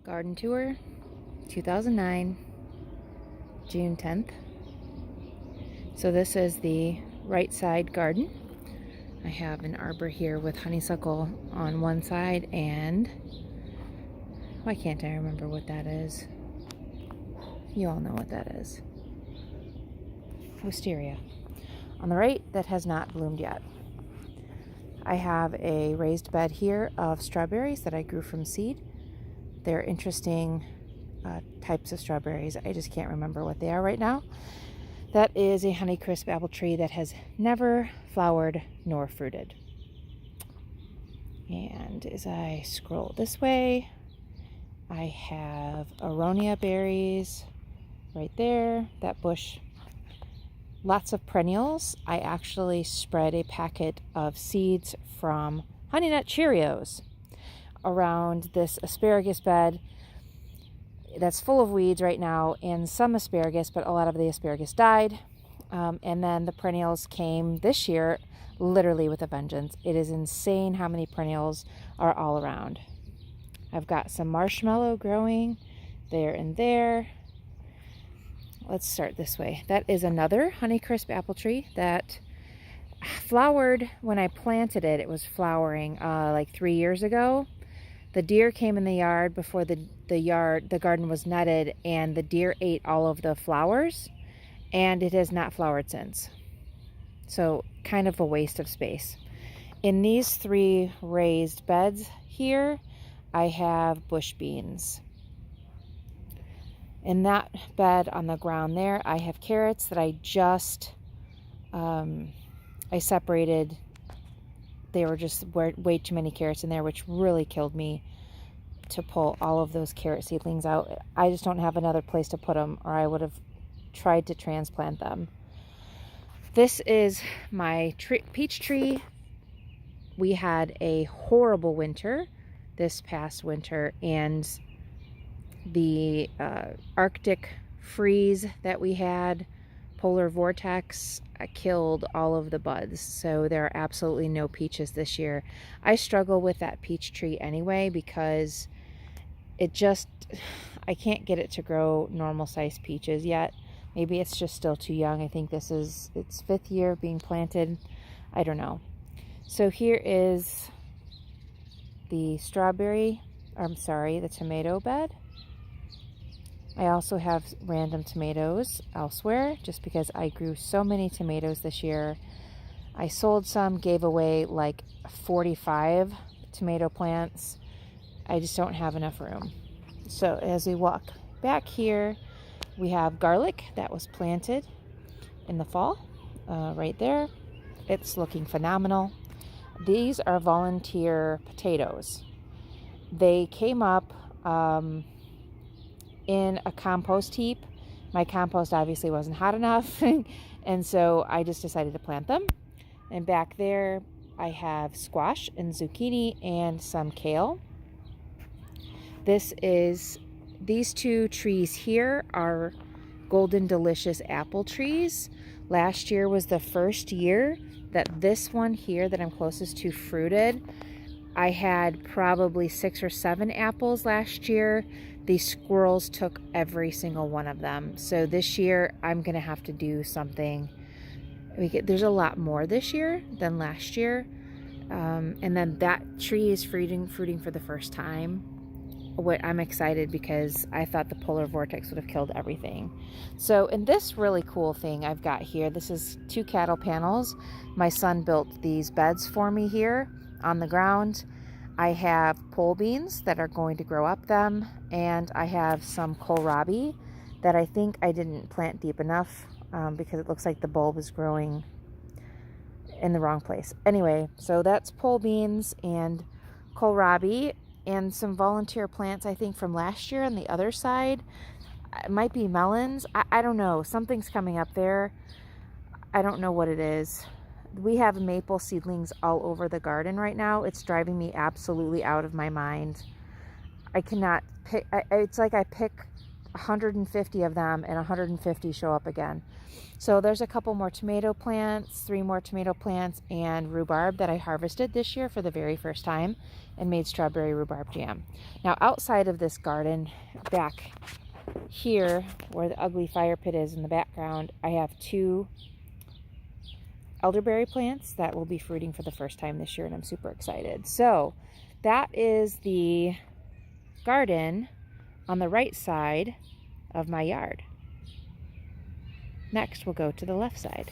Garden tour, 2009, June 10th. So this is the right side garden. I have an arbor here with honeysuckle on one side and why can't I remember what that is? You all know what that is. Wisteria. On the right, that has not bloomed yet. I have a raised bed here of strawberries that I grew from seed. They're interesting types of strawberries. I just can't remember what they are right now. That is a Honeycrisp apple tree that has never flowered nor fruited. And as I scroll this way, I have aronia berries right there, that bush. Lots of perennials. I actually spread a packet of seeds from Honey Nut Cheerios around this asparagus bed that's full of weeds right now, and some asparagus, but a lot of the asparagus died. And then the perennials came this year literally with a vengeance. It is insane how many perennials are all around. I've got some marshmallow growing there and there. Let's start this way. That is another Honeycrisp apple tree that flowered when I planted it. It was flowering like 3 years ago. The deer came in the yard before the garden was netted, and the deer ate all of the flowers, and it has not flowered since. So kind of a waste of space. In these 3 raised beds here, I have bush beans. In that bed on the ground there, I have carrots that I just, I separated. They were just way too many carrots in there, which really killed me to pull all of those carrot seedlings out. I just don't have another place to put them, or I would have tried to transplant them. This is my peach tree. We had a horrible winter this past winter, and the Arctic freeze that we had, polar vortex, killed all of the buds, so there are absolutely no peaches this year. I struggle with that peach tree anyway because I can't get it to grow normal sized peaches yet. Maybe it's just still too young. I think this is its 5th year being planted. I don't know. So here is the the tomato bed. I also have random tomatoes elsewhere just because I grew so many tomatoes this year. I sold some, gave away like 45 tomato plants. I just don't have enough room. So as we walk back here, we have garlic that was planted in the fall right there. It's looking phenomenal. These are volunteer potatoes. They came up in a compost heap. My compost obviously wasn't hot enough, and so I just decided to plant them. And back there, I have squash and zucchini and some kale. These 2 trees here are Golden Delicious apple trees. Last year was the first year that this one here that I'm closest to fruited. I had probably 6 or 7 apples last year. The squirrels took every single one of them. So this year I'm gonna have to do something. There's a lot more this year than last year. And then that tree is fruiting for the first time. I'm excited because I thought the polar vortex would have killed everything. So in this really cool thing I've got here, this is 2 cattle panels. My son built these beds for me here on the ground. I have pole beans that are going to grow up them, and I have some kohlrabi that I think I didn't plant deep enough because it looks like the bulb is growing in the wrong place. Anyway, so that's pole beans and kohlrabi and some volunteer plants I think from last year on the other side. It might be melons. I don't know. Something's coming up there. I don't know what it is. We have maple seedlings all over the garden right now. It's driving me absolutely out of my mind. I cannot pick. It's like I pick 150 of them and 150 show up again. So there's a couple more tomato plants, 3 more tomato plants, and rhubarb that I harvested this year for the very first time and made strawberry rhubarb jam. Now outside of this garden, back here where the ugly fire pit is in the background, I have 2 elderberry plants that will be fruiting for the first time this year, and I'm super excited. So that is the garden on the right side of my yard. Next, we'll go to the left side.